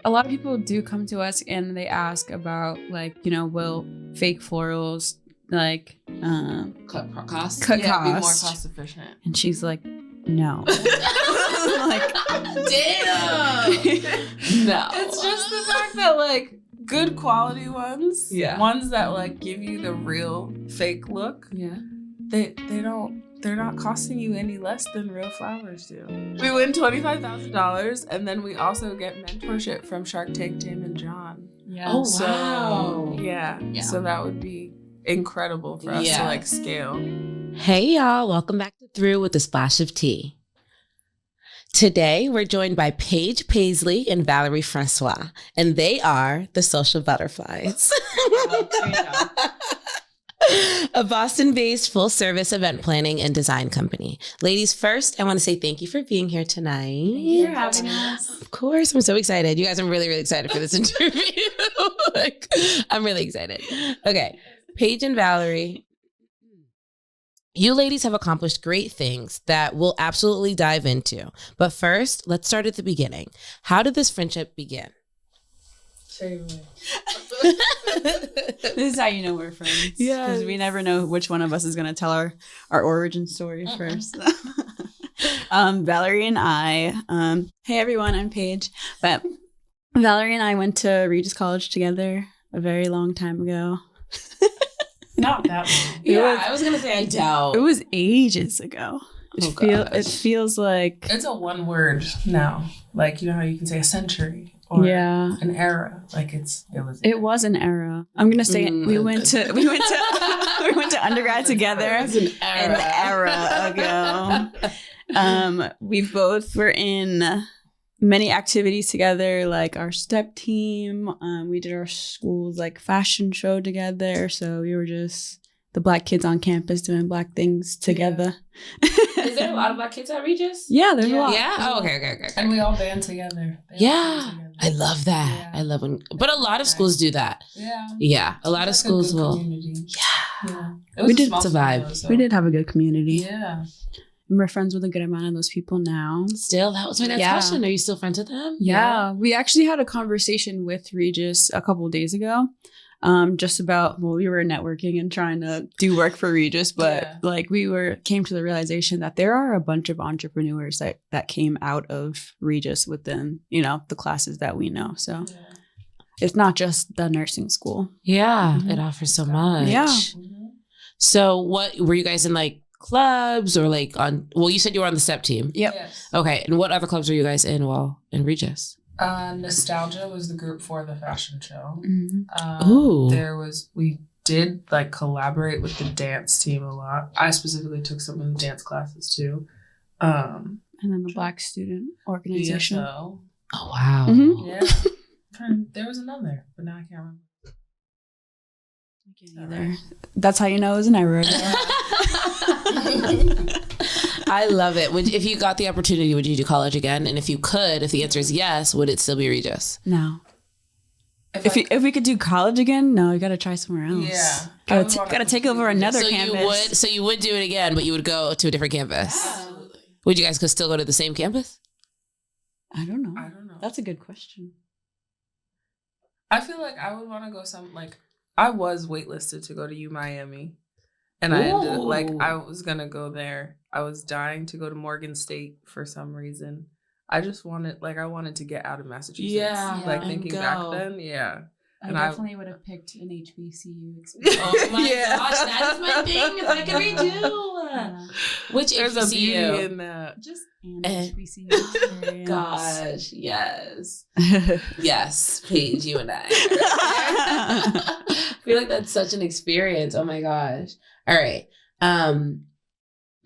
a lot of people do come to us and they ask about like, will fake florals like cut costs? Cut Be more cost. cost efficient. And she's like, no. Like, damn. No. It's just the fact that like good quality ones, Yeah. ones that like give you the real fake look, Yeah. they're not costing you any less than real flowers do. We win $25,000 and then we also get mentorship from Shark Tank Tim and John. Yeah. Oh, So, wow. Yeah. Yeah. So that would be incredible for us to Yeah. like scale. Hey y'all, welcome back to Through with a Splash of Tea. Today, we're joined by Paige Paisley and Valerie Francois, and they are the Social Butterflies. A Boston-based full-service event planning and design company. Ladies, first, I want to say thank you for being here tonight. Thank you for having us. Of course, I'm so excited. You guys, I'm really, really excited for this interview. I'm really excited. Okay, Paige and Valerie, you ladies have accomplished great things that we'll absolutely dive into. But first, let's start at the beginning. How did this friendship begin? This is how you know we're friends. Yes. Because we never know which one of us is going to tell our origin story first. Valerie and I, hey everyone, I'm Paige. But Valerie and I went to Regis College together a very long time ago. Not that long. Yeah, I was going to say I doubt. It was ages ago. It feels like... It's a one word now. Like, you know how you can say a century or Yeah. an era. Like It was an era. I'm gonna say we went to we went to undergrad together It was an era ago. We both were in many activities together, like our step team. We did our school's like fashion show together. So we were just the Black kids on campus doing Black things together. Is there a lot of Black kids at Regis? Yeah, there's a lot. Yeah? Oh, okay. And we all band together. Yeah, I love that. Yeah. I love when, but a lot of schools do that. Yeah. Yeah, a lot of It's like schools good will. community. Yeah. It We was did- a small it's a vibe. school, so- We did have a good community. Yeah. And we're friends with a good amount of those people now. Still, that was my next Yeah. question. Are you still friends with them? Yeah, we actually had a conversation with Regis a couple of days ago, just about we were networking and trying to do work for Regis, but Yeah. like came to the realization that there are a bunch of entrepreneurs that came out of Regis within the classes that we know. So it's not just the nursing school. Yeah, Mhm. it offers so much. Yeah. So, what were you guys in, like clubs or like on? Well, you said you were on the step team. Yep. Yes. Okay, and what other clubs were you guys in while in Regis? Nostalgia was the group for the fashion show. Mm-hmm. Ooh. We did like collaborate with the dance team a lot. I specifically took some of the dance classes too. And then the Black Student Organization. BSO. Oh wow. Mhm. Yeah. There was another, but now I can't remember. I can't either. That's how you know it was an error. I love it. If you got the opportunity, would you do college again? And if you could, if the answer is yes, would it still be Regis? No. If we could do college again, no, you got to try somewhere else. Yeah. Gotta take over another campus. You would do it again, but you would go to a different campus. Absolutely. Would you guys still go to the same campus? I don't know. I don't know. That's a good question. I feel like I would want to go I was waitlisted to go to UMiami. And I ended up, I was going to go there. I was dying to go to Morgan State for some reason. I just wanted, I wanted to get out of Massachusetts. Yeah, Thinking and back go. then, yeah. I And I- definitely would have picked an HBCU experience. Oh my Yeah. gosh, that is my thing. If I can redo. Which There's a beauty HBCU? in that. Just an Eh. HBCU experience. Gosh, yes. Yes, Paige, you and I. I feel like that's such an experience. Oh my gosh. All right.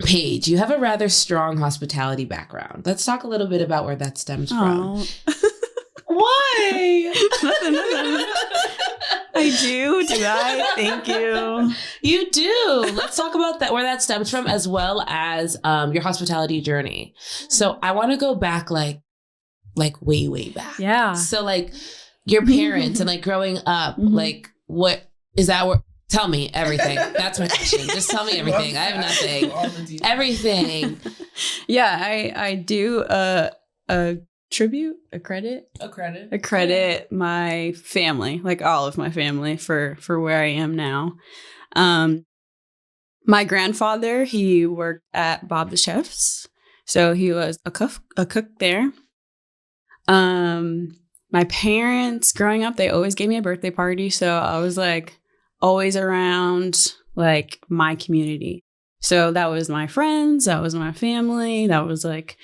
Paige, you have a rather strong hospitality background. Let's talk a little bit about where that stems from. Oh. Why? Nothing. I do I? Thank you. You do. Let's talk about that, where that stems from, as well as your hospitality journey. So I want to go back like way, way back. Yeah. So like your parents and like growing up, Mhm. like what is that? Tell me everything. That's my question. Just tell me everything. I have nothing. All the details. Everything. Yeah, I do a accredit my family, like all of my family, for where I am now. My grandfather, he worked at Bob the Chef's, so he was a cook there. My parents, growing up, they always gave me a birthday party, so I was like always around like my community. So that was my friends, that was my family, that was like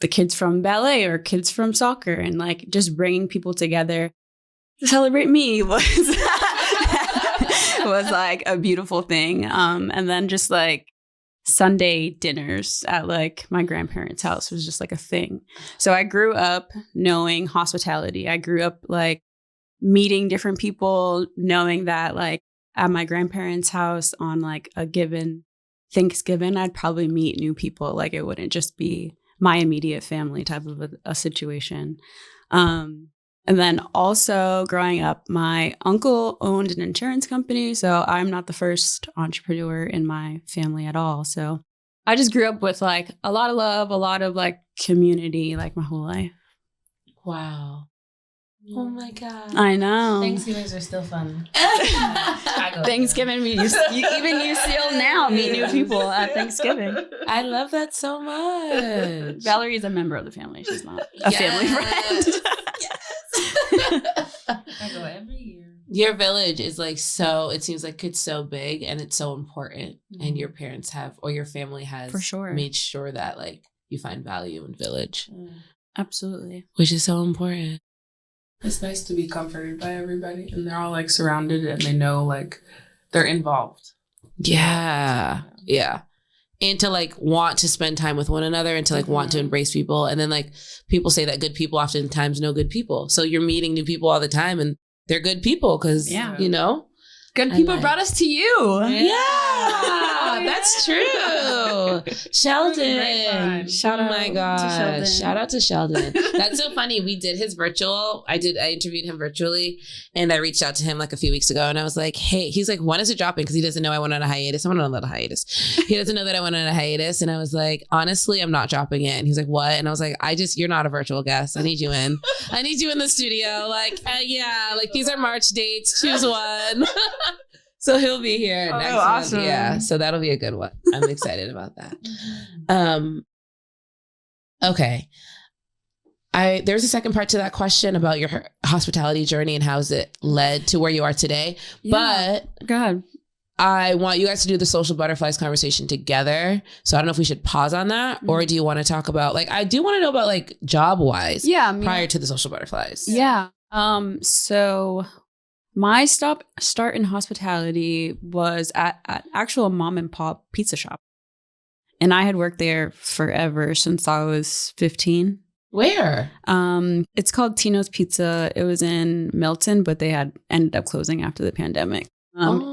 the kids from ballet or kids from soccer, and like just bringing people together to celebrate me was like a beautiful thing. And then just like Sunday dinners at like my grandparents' house was just like a thing. So I grew up knowing hospitality. I grew up like meeting different people, knowing that like at my grandparents' house on like a given Thanksgiving, I'd probably meet new people. Like it wouldn't just be my immediate family type of a situation. And then also growing up, my uncle owned an insurance company. So I'm not the first entrepreneur in my family at all. So I just grew up with like a lot of love, a lot of like community, like my whole life. Wow. Oh my God. I know. Thanksgivings are still fun. Thanksgiving, you still now meet new people at Thanksgiving. I love that so much. Valerie is a member of the family. She's not a family friend. I go every year. Your village is like so, it seems like it's so big and it's so important. And your parents have, or your family has For sure. made sure that like you find value in village. Absolutely. Which is so important. It's nice to be comforted by everybody, and they're all like surrounded, and they know like they're involved. Yeah. And to like want to spend time with one another and to like want to embrace people. And then like people say that good people oftentimes know good people. So you're meeting new people all the time and they're good people because, you know. Good people brought us to you. Yeah, that's true. Sheldon. Shout out my God. to Sheldon. Shout out to Sheldon. That's so funny. We did his virtual. I interviewed him virtually and I reached out to him like a few weeks ago and I was like, hey, he's like, when is it dropping? Because he doesn't know I went on a hiatus. I went on a little hiatus. He doesn't know that I went on a hiatus. And I was like, honestly, I'm not dropping it. And he's like, what? And I was like, you're not a virtual guest. I need you in. I need you in the studio. Like, like these are March dates. Choose one. So he'll be here next month. Awesome. Yeah, so that'll be a good one. I'm excited about that. Okay. There's a second part to that question about your hospitality journey and how's it led to where you are today. Yeah. But go ahead. I want you guys to do the social butterflies conversation together. So I don't know if we should pause on that or do you want to talk about like, I do want to know about like job wise prior to the social butterflies. Yeah. So my start in hospitality was at actual mom and pop pizza shop. And I had worked there forever since I was 15. Where? It's called Tino's Pizza. It was in Milton, but they had ended up closing after the pandemic.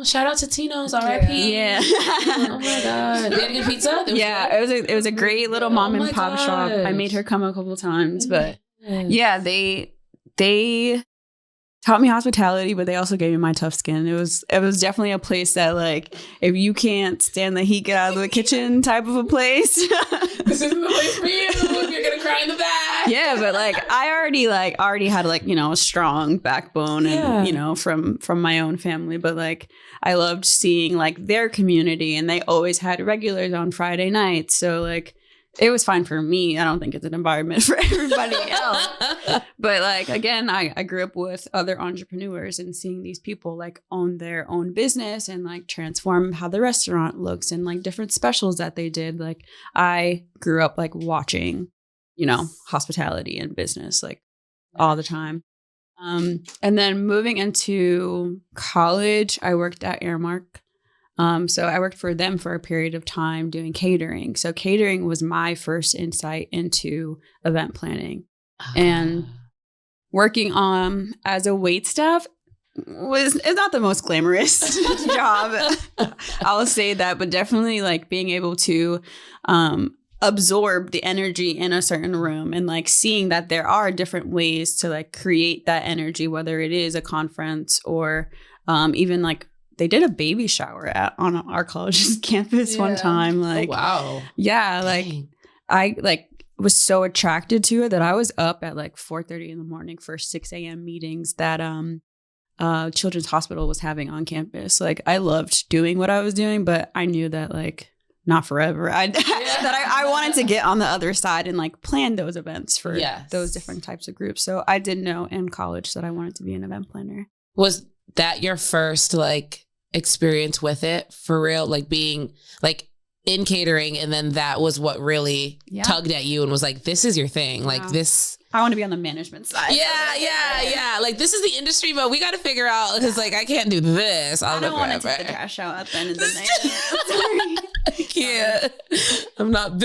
Shout out to Tino's, R.I.P. Yeah. Oh my God. They had a good pizza? It was a great little mom and pop shop. I made her come a couple times, but yeah, they taught me hospitality, but they also gave me my tough skin. It was definitely a place that like, if you can't stand the heat, get out of the kitchen type of a place. This isn't the place for you. You're gonna cry in the back. Yeah, but like I already had like, you know, a strong backbone and you know, from my own family. But like I loved seeing like their community and they always had regulars on Friday nights. So like it was fine for me. I don't think it's an environment for everybody else. But like, again, I grew up with other entrepreneurs and seeing these people like own their own business and like transform how the restaurant looks and like different specials that they did. Like I grew up like watching, you know, hospitality and business like all the time. And then moving into college, I worked at Airmark. So I worked for them for a period of time doing catering. So catering was my first insight into event planning. And working as a waitstaff is not the most glamorous job. I'll say that, but definitely like being able to absorb the energy in a certain room and like seeing that there are different ways to like create that energy, whether it is a conference or even like they did a baby shower on our college's campus one time. Like, wow. Yeah. Like, Dang. I like was so attracted to it that I was up at like 4:30 in the morning for 6 a.m. meetings that Children's Hospital was having on campus. Like I loved doing what I was doing, but I knew that like not forever. I wanted to get on the other side and like plan those events for those different types of groups. So I did know in college that I wanted to be an event planner. Was that your first like experience with it for real? Like being like in catering, and then that was what really tugged at you and was like, this is your thing. Like this. I want to be on the management side. Yeah. Like this is the industry, but we got to figure out because like I can't do this. I don't want to take the cash out at the end of the night. I can't. I'm not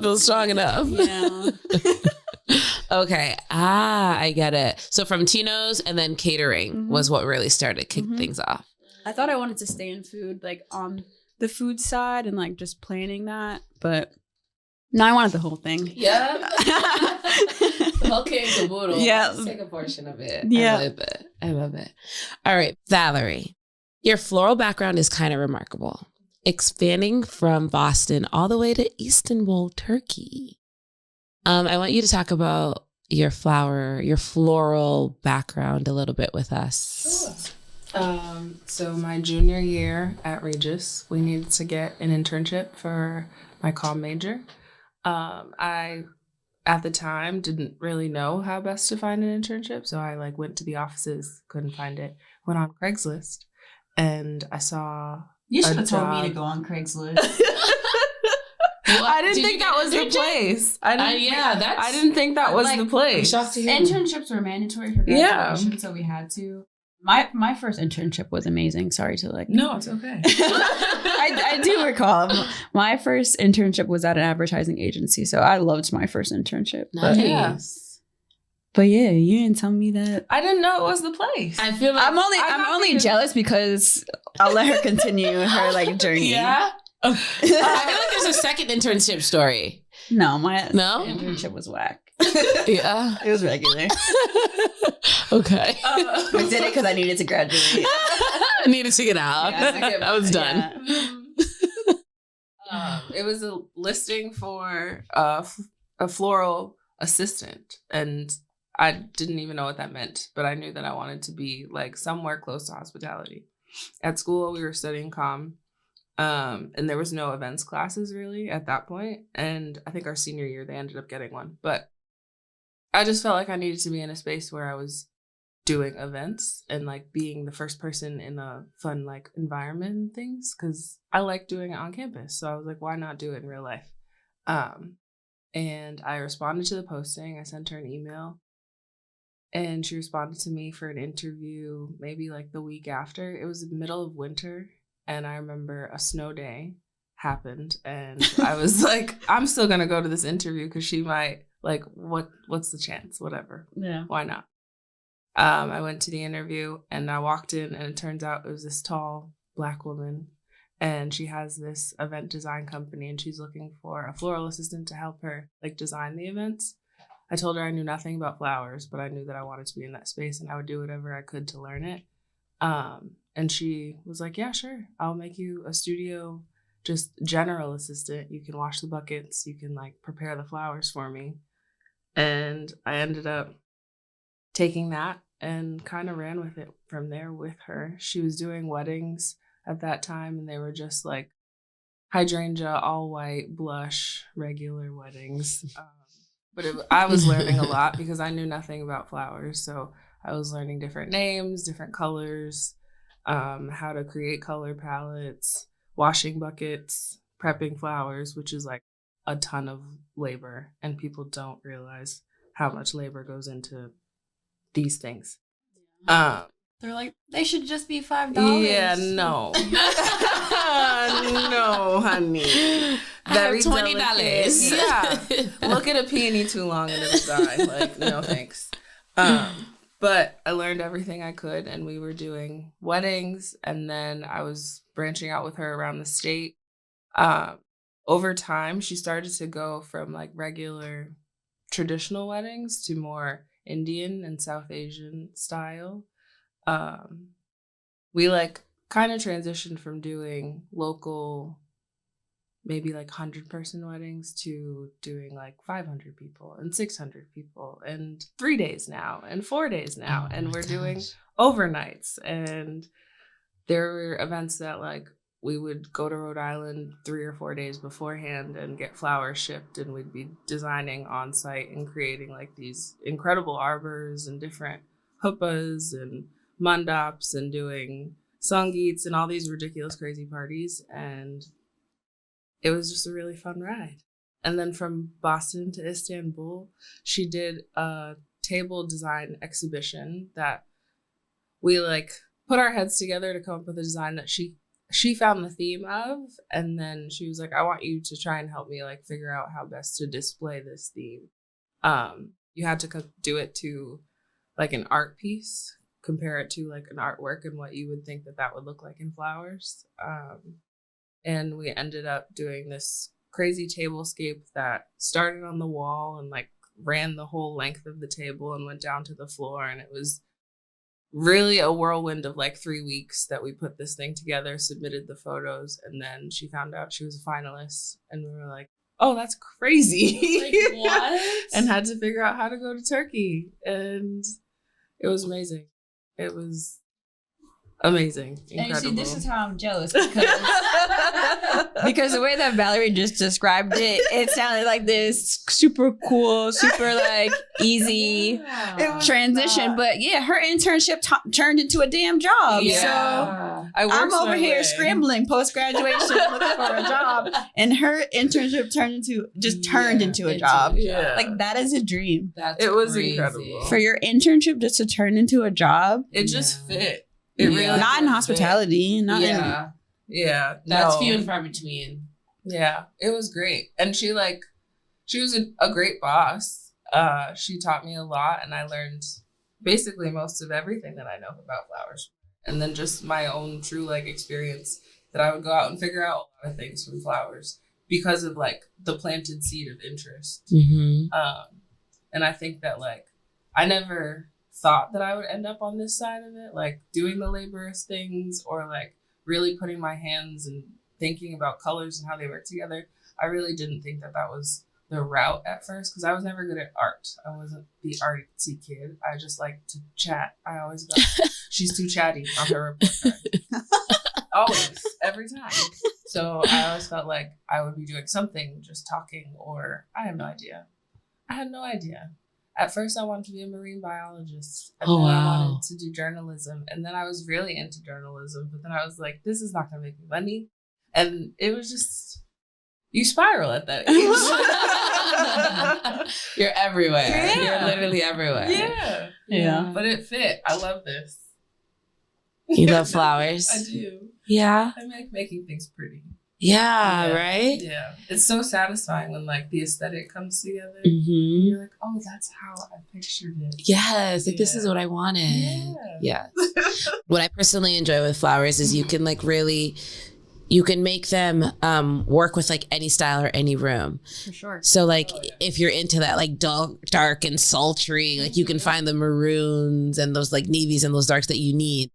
built strong enough. Yeah. Okay. I get it. So from Tino's and then catering was what really started kicking things off. I thought I wanted to stay in food, like on the food side and like just planning that, but no, I wanted the whole thing. Yeah. The whole king caboodle. Yeah. Let's take a portion of it. Yeah. I love it. All right, Valerie, your floral background is kind of remarkable. Expanding from Boston all the way to Istanbul, Turkey. I want you to talk about your floral background a little bit with us. Sure. So my junior year at Regis, we needed to get an internship for my comm major. I, at the time, didn't really know how best to find an internship. So I like went to the offices, couldn't find it, went on Craigslist, and I saw You should have told me to go on Craigslist. I didn't think that was the place. I didn't think that was the place. Internships were mandatory for graduation, so we had to. My first internship was amazing. Sorry to like. No, it's okay. I do recall my first internship was at an advertising agency, so I loved my first internship. Nice. But yeah, you didn't tell me that. I didn't know it was the place. I feel like I'm only jealous because I'll let her continue her like journey. Yeah. I feel like there's a second internship story. No, my internship was whack. Yeah. It was regular. Okay. I did it because I needed to graduate. I needed to get out. Yeah, I was done. Yeah. It was a listing for a floral assistant, and I didn't even know what that meant, but I knew that I wanted to be like somewhere close to hospitality. At school, we were studying comm. And there was no events classes really at that point. And I think our senior year, they ended up getting one. But I just felt like I needed to be in a space where I was doing events and like being the first person in a fun like environment and things. Cause I like doing it on campus. So I was like, why not do it in real life? And I responded to the posting. I sent her an email. And she responded to me for an interview maybe like the week after. It was the middle of winter. And I remember a snow day happened, and I was like, I'm still going to go to this interview because she might, like, what's the chance? Whatever. Yeah. Why not? I went to the interview, and I walked in, and it turns out it was this tall Black woman, and she has this event design company, and she's looking for a floral assistant to help her, like, design the events. I told her I knew nothing about flowers, but I knew that I wanted to be in that space, and I would do whatever I could to learn it. And she was like, yeah, sure. I'll make you a studio, just general assistant. You can wash the buckets. You can like prepare the flowers for me. And I ended up taking that and kind of ran with it from there with her. She was doing weddings at that time, and they were just like hydrangea, all white, blush, regular weddings. But I was learning a lot because I knew nothing about flowers. So I was learning different names, different colors, how to create color palettes, washing buckets, prepping flowers, which is like a ton of labor. And people don't realize how much labor goes into these things. They're like, they should just be $5. Yeah, no. No, honey. Very $20. Yeah. Look at a peony too long and it'll die. Like, no thanks. But I learned everything I could, and we were doing weddings, and then I was branching out with her around the state. Over time, she started to go from like regular traditional weddings to more Indian and South Asian style. We like kind of transitioned from doing local maybe like 100-person weddings to doing like 500 people and 600 people and 3 days now and 4 days now. Oh and my we're doing gosh. overnights. And there were events that like we would go to Rhode Island 3 or 4 days beforehand and get flowers shipped, and we'd be designing on site and creating like these incredible arbors and different huppas and mandaps and doing sangeets and all these ridiculous crazy parties. And it was just a really fun ride. And then from Boston to Istanbul, she did a table design exhibition that we like put our heads together to come up with a design that she found the theme of. And then she was like, I want you to try and help me like figure out how best to display this theme. You had to do it to like an art piece, compare it to like an artwork and what you would think that would look like in flowers. And we ended up doing this crazy tablescape that started on the wall and like ran the whole length of the table and went down to the floor. And it was really a whirlwind of like 3 weeks that we put this thing together, submitted the photos, and then she found out she was a finalist. And we were like, oh, that's crazy. Like, what? And had to figure out how to go to Turkey. And it was amazing. It was amazing. Incredible. And you see, this is how I'm jealous because the way that Valerie just described it, it sounded like this super cool, super like easy transition. But yeah, her internship turned into a damn job. Yeah. So I worked I'm over my here way. scrambling post graduation looking for a job, and her internship turned into a job. Yeah. Like that is a dream That's It was crazy. incredible. for your internship just to turn into a job. It just Yeah. fit. It really Not in did hospitality, not in Yeah. fit. Yeah. That's no. few and far between. Yeah. It was great. And she was a great boss. She taught me a lot, and I learned basically most of everything that I know about flowers. And then just my own true like experience that I would go out and figure out a lot of things from flowers because of like the planted seed of interest. Mm-hmm. And I think that like I never thought that I would end up on this side of it, like doing the laborious things or like really putting my hands and thinking about colors and how they work together. I really didn't think that was the route at first because I was never good at art. I wasn't the artsy kid. I just liked to chat. I always got, she's too chatty on her report card. Always, every time. So I always felt like I would be doing something, just talking, or I had no idea. At first, I wanted to be a marine biologist. And Oh, then I wow. wanted to do journalism. And then I was really into journalism. But then I was like, this is not going to make me money. And it was just, you spiral at that age. You're everywhere. Yeah. You're literally everywhere. Yeah. Yeah. But it fit. I love this. You love flowers? I do. Yeah. I like making things pretty. Yeah, Yeah. right? Yeah. It's so satisfying when like the aesthetic comes together. Mm-hmm. You're like, oh, that's how I pictured it. Yes, like this Yeah. is what I wanted. Yeah. What I personally enjoy with flowers is you can like really, you can make them work with like any style or any room. For sure. So like if you're into that like dark and sultry, like you can find the maroons and those like navies and those darks that you need.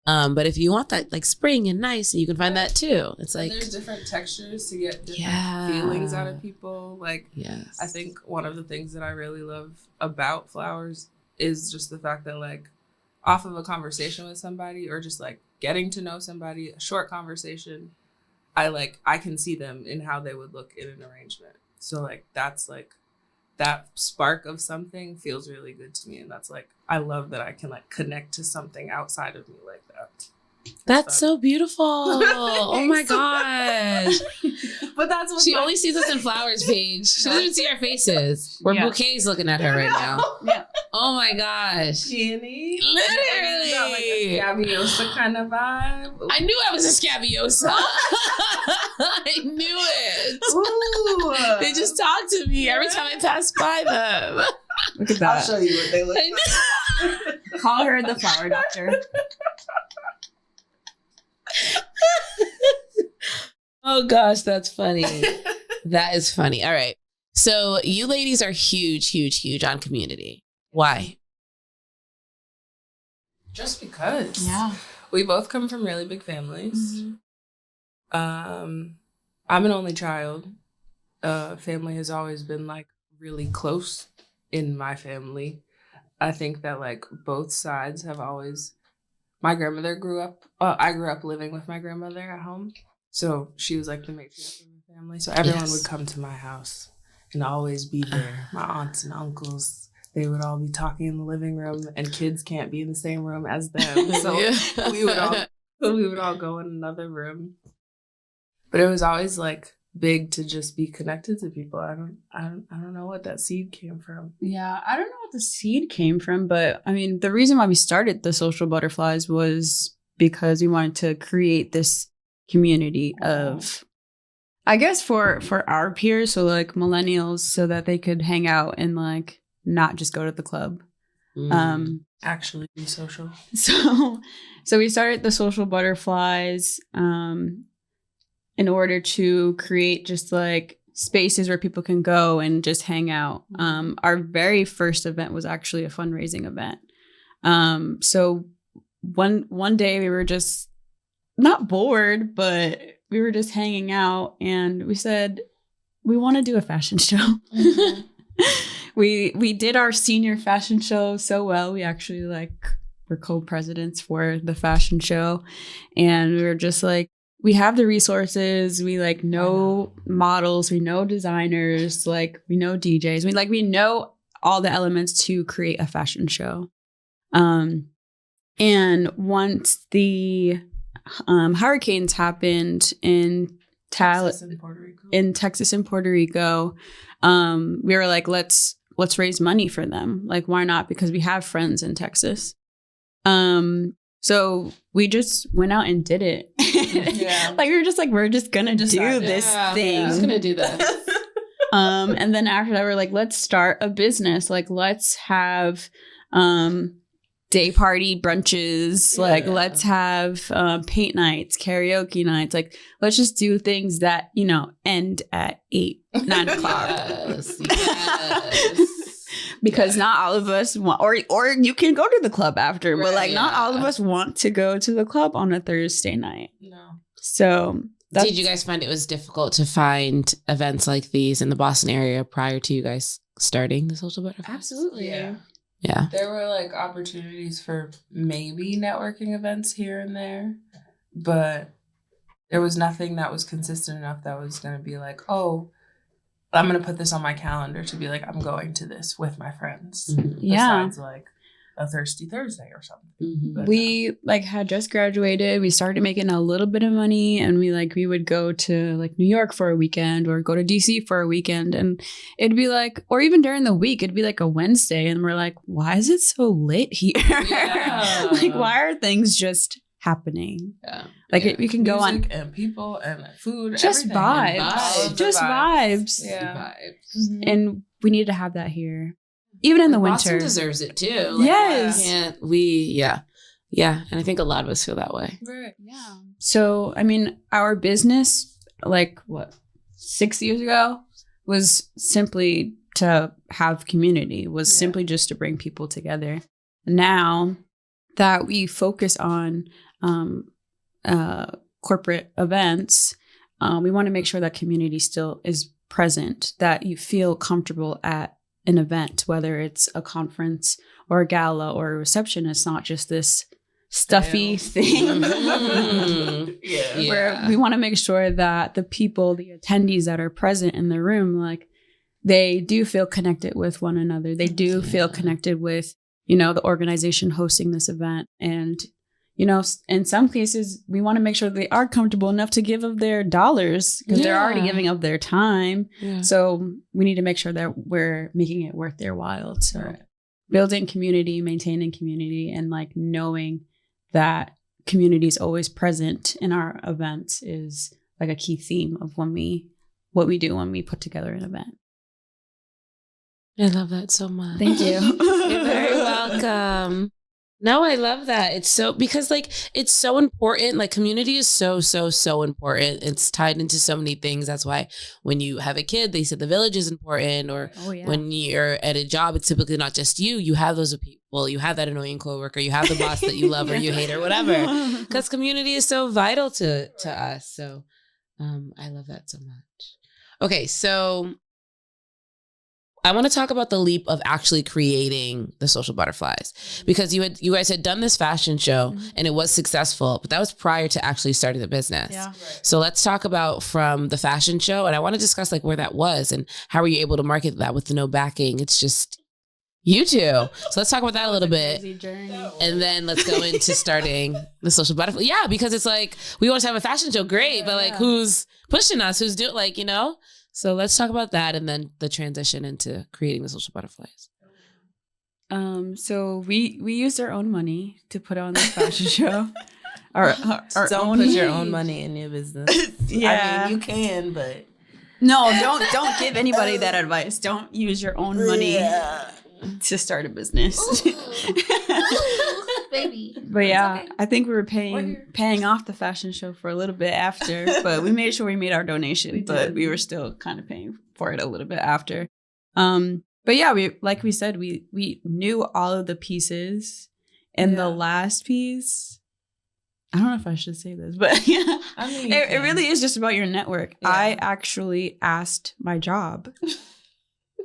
But if you want that like spring and nice, you can find that too. It's And like, there's different textures to get different Yeah. feelings out of people. Like yes. I think one of the things that I really love about flowers is just the fact that like off of a conversation with somebody or just like getting to know somebody, a short conversation, I can see them in how they would look in an arrangement. So like that's like that spark of something feels really good to me. And that's like, I love that I can like connect to something outside of me like that. That's so beautiful. Oh my gosh. But that's what She only sees us in flowers, Paige. She doesn't even see our faces. We're Yeah. bouquets looking at her right now. Yeah. Oh my gosh. Peony. Literally. Got like a Scabiosa kind of vibe. I knew I was a scabiosa. I knew it. Ooh. They just talk to me every time I pass by them. Look at I'll that. show you what they look I like. know. Call her the flower doctor. Oh gosh, that's funny. That is funny. All right. So you ladies are huge on community. Why? Just because. Yeah. We both come from really big families. I'm an only child. Family has always been like really close in my family. I think that like both sides have always. My grandmother grew up. I grew up living with my grandmother at home, so she was like the matriarch of the family. So everyone would come to my house and always be there. My aunts and uncles, they would all be talking in the living room, and kids can't be in the same room as them. So we would all go in another room. But it was always like big to just be connected to people. I don't know what that seed came from. Yeah, I don't know what the seed came from, but I mean, the reason why we started the Social Butterflies was because we wanted to create this community of, I guess, for our peers, so like millennials, so that they could hang out and like not just go to the club. Actually be social. So we started the Social Butterflies in order to create just like spaces where people can go and just hang out. Our very first event was actually a fundraising event. So one day we were just not bored, but we were just hanging out, and we said, we want to do a fashion show. We did our senior fashion show so well. We actually were co-presidents for the fashion show, and we were just like, we have the resources. We like know models. We know designers. Like we know DJs. We know all the elements to create a fashion show. And once the hurricanes happened in Texas and Puerto Rico, we were like, let's raise money for them. Like, why not? Because we have friends in Texas. So we just went out and did it. Yeah. Like we were just like, we're just gonna do this thing. We're just gonna do this. And then after that, we're like, let's start a business. Like, let's have day party brunches. Yeah. Like, let's have paint nights, karaoke nights. Like, let's just do things that, end at 8, 9 o'clock. Yes. Because not all of us want, or you can go to the club after, but like not all of us want to go to the club on a Thursday night. No. So did you guys find it was difficult to find events like these in the Boston area prior to you guys starting the Social Butterflies? Absolutely. Yeah. There were like opportunities for maybe networking events here and there, but there was nothing that was consistent enough that was going to be like, oh, I'm going to put this on my calendar to be like, I'm going to this with my friends. Mm-hmm. Yeah. Besides like a Thirsty Thursday or something. Mm-hmm. But, We had just graduated. We started making a little bit of money, and we would go to like New York for a weekend or go to DC for a weekend, and it'd be like, or even during the week, it'd be like a Wednesday, and we're like, why is it so lit here? Yeah. Like, why are things just happening? Yeah. Like we can go on music and people and food, just everything. vibes, And all of the just vibes. Yeah. Vibes. And we need to have that here, even in the Boston winter. deserves it too. Like, Yes. Yeah. And I think a lot of us feel that way. Right. Yeah. So, I mean, our business, 6 years ago, was simply to have community, was simply just to bring people together. Now that we focus on corporate events, we want to make sure that community still is present, that you feel comfortable at an event, whether it's a conference or a gala or a reception. It's not just this stuffy thing. Yeah. Where we want to make sure that the people, the attendees that are present in the room, like they do feel connected with one another. They do feel connected with, the organization hosting this event. And, in some cases, we want to make sure they are comfortable enough to give of their dollars because they're already giving up their time. Yeah. So we need to make sure that we're making it worth their while. So building community, maintaining community, and like knowing that community is always present in our events is like a key theme of what we do when we put together an event. I love that so much. Thank you. You're very welcome. No, I love that. It's so, because it's so important. Like community is so, so, so important. It's tied into so many things. That's why when you have a kid, they said the village is important. Or when you're at a job, it's typically not just you. You have those people. You have that annoying coworker. You have the boss that you love or you hate or whatever. Because community is so vital to us. So I love that so much. Okay, so I want to talk about the leap of actually creating the Social Butterflies, because you guys had done this fashion show and it was successful, but that was prior to actually starting the business. Yeah. Right. So let's talk about from the fashion show, and I want to discuss like where that was and how were you able to market that with no backing. It's just you two. So let's talk about that a little bit. And then let's go into starting the Social Butterfly. Yeah, because it's like, we want to have a fashion show, great, but like who's pushing us? Who's doing, like, you know? So let's talk about that and then the transition into creating the Social Butterflies. So we used our own money to put on this fashion show. Our Don't own put your own money in your business. Yeah. I mean, you can, but No, don't give anybody that advice. Don't use your own money to start a business. Baby. But yeah, I think we were paying off the fashion show for a little bit after, but we made sure we made our donation, but we were still kind of paying for it a little bit after. But yeah, we said, we knew all of the pieces, and the last piece, I don't know if I should say this, but yeah, I mean, it really is just about your network. Yeah. I actually asked my job.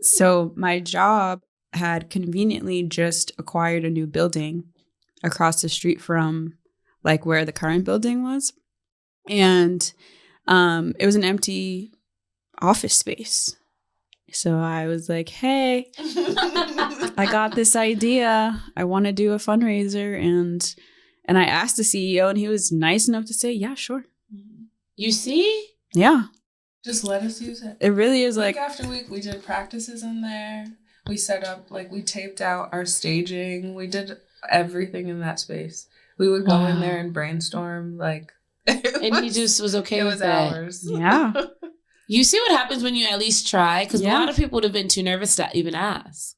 So my job had conveniently just acquired a new building across the street from like where the current building was. And it was an empty office space. So I was like, hey, I got this idea. I want to do a fundraiser. And I asked the CEO, and he was nice enough to say, yeah, sure. You see? Yeah. Just let us use it. It really is Week like, after week, we did practices in there. We set up, like, we taped out our staging. We did everything in that space. We would go in there and brainstorm, like. And he just was okay It with was it. ours. yeah. You see what happens when you at least try? Because a lot of people would have been too nervous to even ask.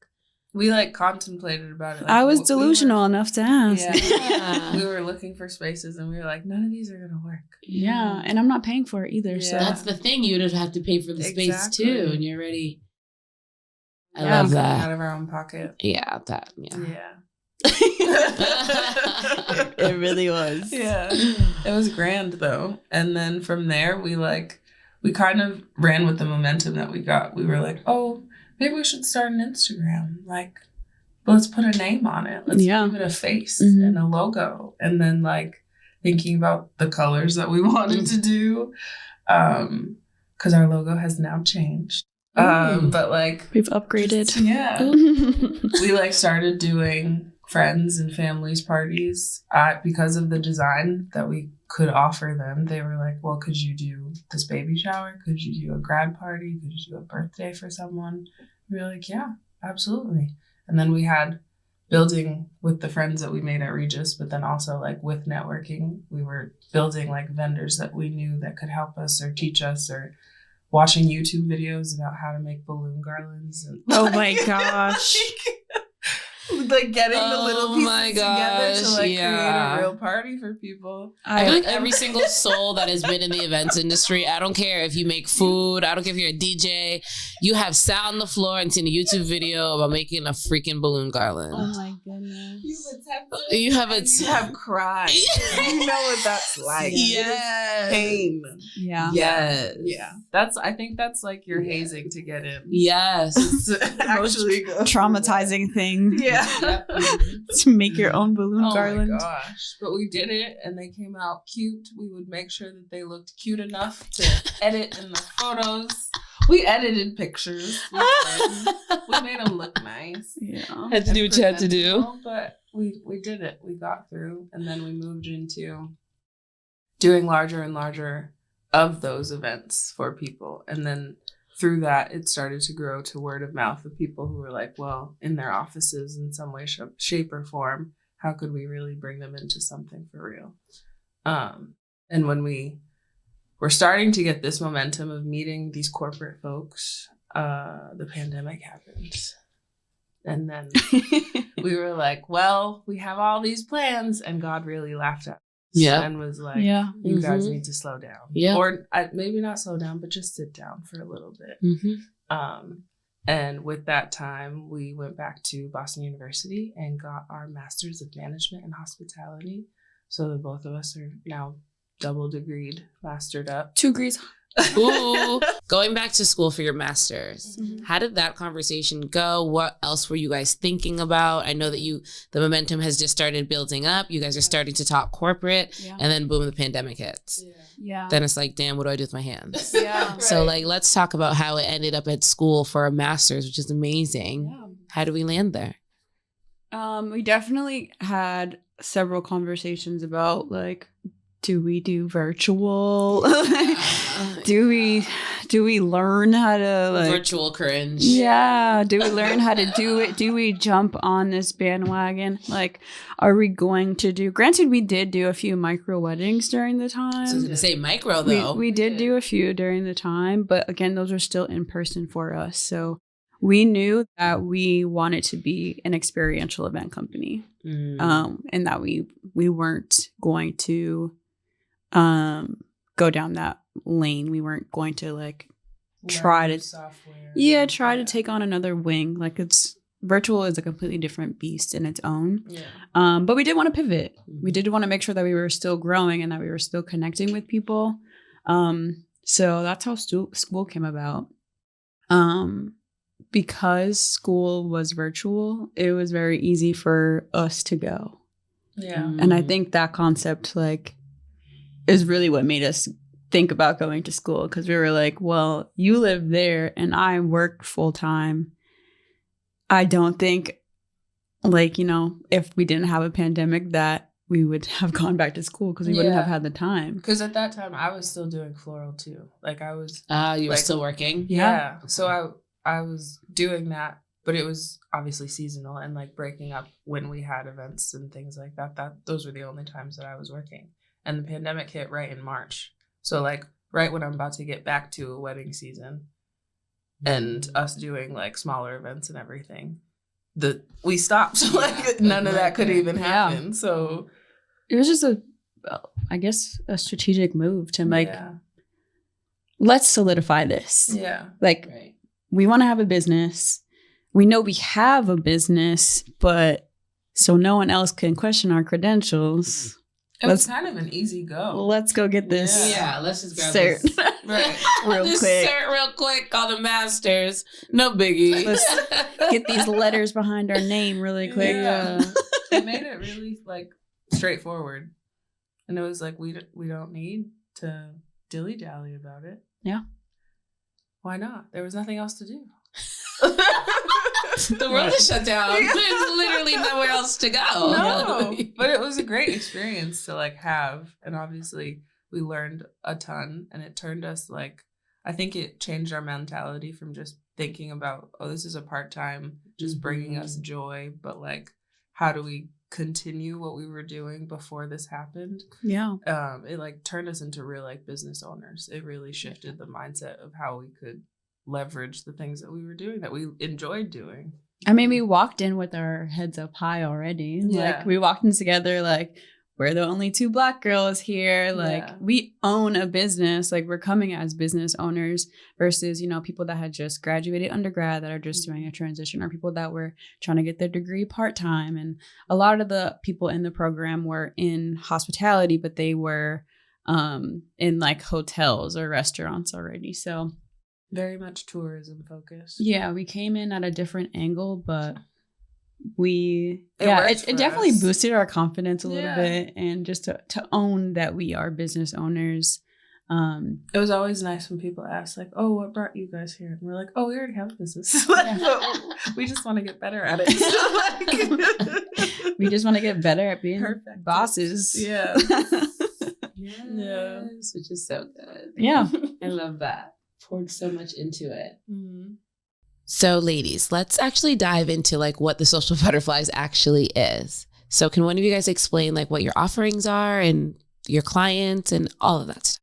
We, like, contemplated about it. Like, I was delusional enough to ask. Yeah. We were looking for spaces, and we were like, none of these are going to work. Yeah. And I'm not paying for it either. So That's the thing. You would have to pay for the space Exactly. too, and you're already. I Yeah. love Coming that. out of our own pocket. Yeah, that. Yeah. it really was. Yeah. It was grand, though. And then from there, we kind of ran with the momentum that we got. We were like, oh, maybe we should start an Instagram. Like, let's put a name on it. Let's give it a face and a logo. And then, like, thinking about the colors that we wanted to do. Because our logo has now changed. But, like, We've upgraded. yeah. We, like, started doing friends and families parties because of the design that we could offer them. They were like, well, could you do this baby shower? Could you do a grad party? Could you do a birthday for someone? We were like, yeah, absolutely. And then we had building with the friends that we made at Regis, but then also, like, with networking, we were building, like, vendors that we knew that could help us or teach us, or watching YouTube videos about how to make balloon garlands. And Oh my gosh. like getting the little Oh pieces my together to, gosh, like, yeah. create a real party for people. I feel like every single soul that has been in the events industry, I don't care if you make food, I don't care if you're a DJ, you have sat on the floor and seen a YouTube video about making a freaking balloon garland. Oh my goodness. You have cried. You know what that's like. Yes. Pain. Yeah. Yes. Yeah. I think that's like your hazing to get in. Yes. Actually go. Traumatizing thing. Yeah. To make your own balloon garland. Oh my gosh. But we did it, and they came out cute. We would make sure that they looked cute enough to edit in the photos. We edited pictures. We made them look nice. Yeah. Had to do what you had to do. presentable, But we did it. We got through. And then we moved into doing larger and larger of those events for people. And then through that, it started to grow to word of mouth of people who were like, well, in their offices in some way, shape, or form, how could we really bring them into something for real? And when we were starting to get this momentum of meeting these corporate folks, the pandemic happened. And then we were like, well, we have all these plans. And God really laughed at us. Yeah. And was like, Yeah. you guys need to slow down. Yeah. Or maybe not slow down, but just sit down for a little bit. And with that time, we went back to Boston University and got our Master's of Management and Hospitality. So the both of us are now double degreed, mastered up. 2 degrees. Ooh, going back to school for your master's. Mhm. How did that conversation go? What else were you guys thinking about? I know that the momentum has just started building up. You guys are starting to talk corporate, Yeah. and then boom, the pandemic hits. Yeah. Then it's like, damn, what do I do with my hands? Yeah. So like, let's talk about how it ended up at school for a master's, which is amazing. Yeah. How do we land there? We definitely had several conversations about like, do we do virtual? do we learn how to like Virtual cringe. Yeah. Do we learn how to do it? Do we jump on this bandwagon? Like, are we going to do? Granted, we did do a few micro weddings during the time. So I was gonna say micro though. We did do a few during the time, but again, those are still in person for us. So we knew that we wanted to be an experiential event company, and that we weren't going to go down that lane. We weren't going to like try to software. Try to take on another wing. Like virtual is a completely different beast in its own. Yeah. But we did want to pivot. We did want to make sure that we were still growing and that we were still connecting with people. So that's how school came about. Because school was virtual, it was very easy for us to go. Yeah. And I think that concept like is really what made us think about going to school, because we were like, well, you live there and I work full time. I don't think like, if we didn't have a pandemic that we would have gone back to school because we wouldn't have had the time. Because at that time I was still doing floral too. Like I was. You were like, still working? Yeah. So I was doing that, but it was obviously seasonal and like breaking up when we had events and things like that. Those were the only times that I was working. And the pandemic hit right in March. So like right when I'm about to get back to a wedding season and us doing like smaller events and everything, we stopped. Like none of that could even happen. So it was just a strategic move to like, let's solidify this. Yeah. Like we want to have a business. We know we have a business, but so no one else can question our credentials. It was kind of an easy go. Let's go get this. Yeah, let's just grab cert this. Right. real This quick. cert real quick on the masters. No biggie. Let's get these letters behind our name really quick. Yeah. It made it really like straightforward, and it was like we don't need to dilly dally about it. Yeah. Why not? There was nothing else to do. The world is shut down. There's literally nowhere else to go. No, but it was a great experience to like have, and obviously we learned a ton, and it turned us like, I think it changed our mentality from just thinking about, oh, this is a part-time, just bringing us joy, but like, how do we continue what we were doing before this happened? Yeah. It like turned us into real like business owners. It really shifted the mindset of how we could leverage the things that we were doing that we enjoyed doing. I mean, we walked in with our heads up high already. Yeah. Like we walked in together like, we're the only 2 Black girls here. Like we own a business. Like we're coming as business owners versus, people that had just graduated undergrad that are just doing a transition, or people that were trying to get their degree part-time. And a lot of the people in the program were in hospitality, but they were in like hotels or restaurants already. So very much tourism focused. yeah, we came in at a different angle, but it definitely us. boosted our confidence a little bit, and just to own that we are business owners. It was always nice when people ask like, oh, what brought you guys here? And we're like, oh, we already have a business. But we just want to get better at it. We just want to get better at being bosses. Yeah. Yes, which is so good. Yeah. I love that. Poured so much into it. Mm-hmm. So ladies, let's actually dive into like what the Social Butterflies actually is. So can one of you guys explain like what your offerings are and your clients and all of that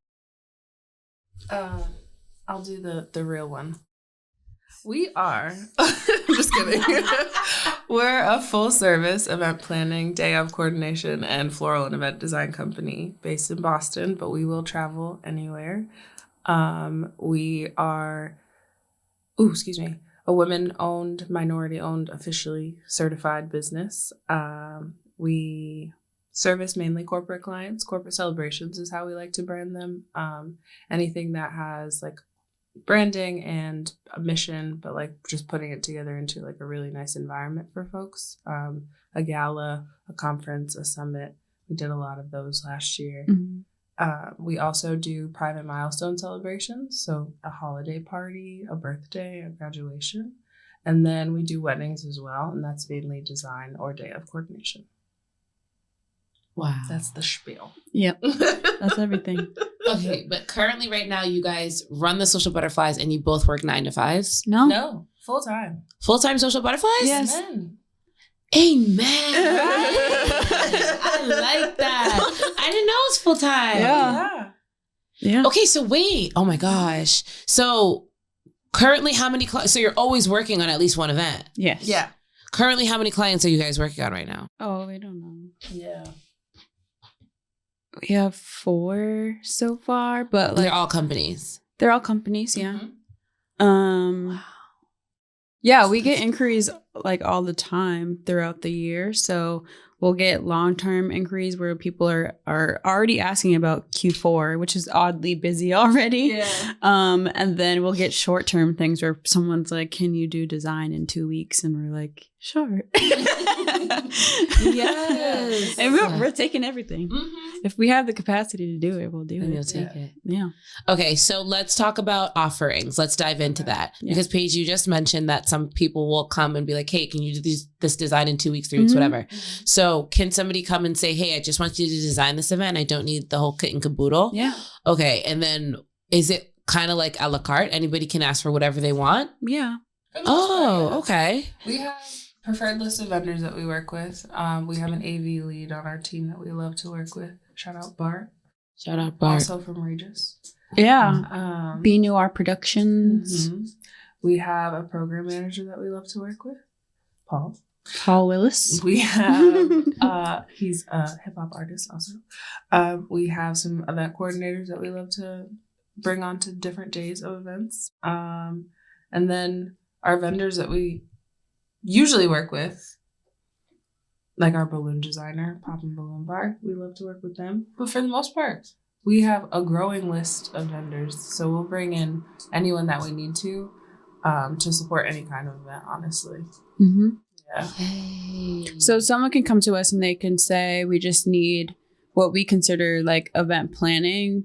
stuff? I'll do the real one. We are, just kidding. We're a full service event planning, day of coordination, and floral and event design company based in Boston, but we will travel anywhere. We are, a women-owned, minority-owned, officially certified business. We service mainly corporate clients. Corporate celebrations is how we like to brand them. Anything that has like branding and a mission, but like just putting it together into like a really nice environment for folks. A gala, a conference, a summit. We did a lot of those last year. We also do private milestone celebrations, so a holiday party, a birthday, a graduation. And then we do weddings as well, and that's mainly design or day of coordination. Wow. That's the spiel. Yep. That's everything. Okay, but currently right now you guys run the Social Butterflies and you both work 9 to 5s? No, full time. Full-time Social Butterflies? Yes. Amen. Amen. Right? I like that. I didn't know it was full-time. Yeah. Okay, so wait. Oh my gosh. So currently how many clients? So you're always working on at least one event? Yes. Yeah. Currently how many clients are you guys working on right now? Oh, I don't know. Yeah. We have 4 so far, but like They're all companies. they're all companies, yeah. Mhm. Yeah, we get inquiries like all the time throughout the year. So we'll get long-term inquiries where people are already asking about Q4, which is oddly busy already. Yeah. And then we'll get short-term things where someone's like, "Can you do design in 2 weeks?" And we're like, "Sure." Yes. And we're taking everything. If we have the capacity to do it, we'll do And you'll it. take it. Yeah. Okay, so let's talk about offerings. Let's dive into that. Yeah. Because Paige, you just mentioned that some people will come and be like, "Hey, can you do this design in 2 weeks, 3 weeks, Mhm. whatever?" So can somebody come and say, "Hey, I just want you to design this event. I don't need the whole kit and caboodle." Yeah. Okay, and then is it kind of like a la carte? Anybody can ask for whatever they want? Yeah. Oh, okay. We have preferred list of vendors that we work with. We have an AV lead on our team that we love to work with. Shout out Bart. Shout out Bart. Also from Regis. Yeah. Be Noir Productions. Mhm. We have a program manager that we love to work with, Paul. Paul Willis. We have he's a hip hop artist also. We have some event coordinators that we love to bring on to different days of events. And then our vendors that we usually work with, like our balloon designer, Pop and Balloon Bar, we love to work with them. But for the most part, we have a growing list of vendors. So we'll bring in anyone that we need to support any kind of event, honestly. Mm-hmm. Yeah. Hey. So someone can come to us and they can say, we just need what we consider like event planning,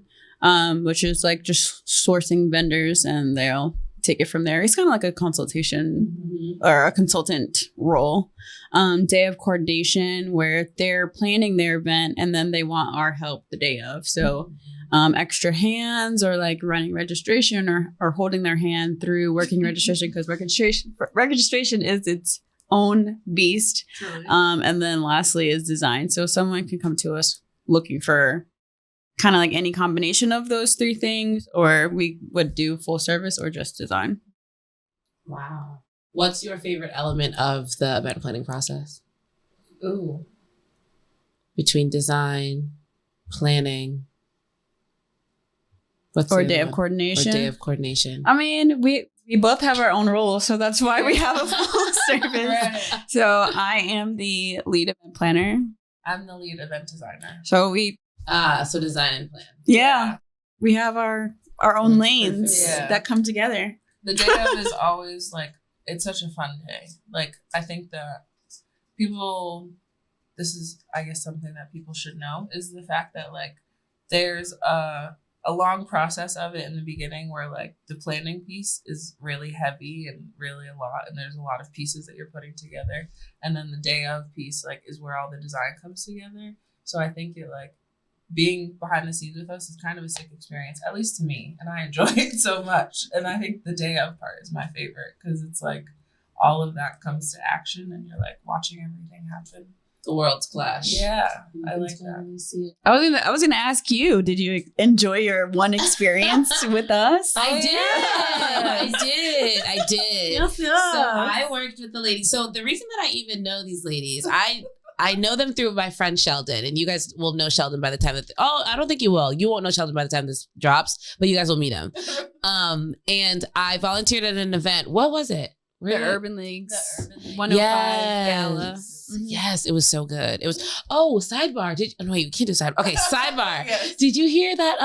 which is like just sourcing vendors, and they'll take it from there. It's kind of like a consultation or a consultant role. Day of coordination, where they're planning their event and then they want our help the day of. So extra hands, or like running registration, or holding their hand through working registration, because registration is its own beast. Truly. And then lastly is design. So someone can come to us looking for kind of like any combination of those 3 things, or we would do full service or just design. Wow. What's your favorite element of the event planning process? Ooh. Between design, planning, what's Or the day other of one? coordination. Or day of coordination. I mean, we both have our own roles, so that's why we have a full service. Right. So I am the lead event planner. I'm the lead event designer. So we, So design and plan. yeah, we have our own lanes Yeah. that come together. The day of is always like, it's such a fun day. Like, I think that people, this is, I guess, something that people should know, is the fact that like there's a long process of it in the beginning where like the planning piece is really heavy and really a lot, and there's a lot of pieces that you're putting together. And then the day of piece like is where all the design comes together. So I think it like being behind the scenes with us is kind of a sick experience, at least to me, and I enjoy it so much. And I think the day of part is my favorite, because it's like all of that comes to action and you're like watching everything happen. The worlds clash. Yeah, I like that. I was gonna ask you, did you enjoy your one experience with us? I did. Yeah. I did. Yes, So I worked with the ladies. So the reason that I even know these ladies, I know them through my friend Sheldon, and you guys will know Sheldon by the time that. I don't think you will. You won't know Sheldon by the time this drops, but you guys will meet him. And I volunteered at an event. What was it? The Urban Leagues The Urban League. 105 Gala. Yes, it was so good. It was, sidebar. No, wait, you can't do sidebar. Okay, sidebar. Yes. Did you hear that,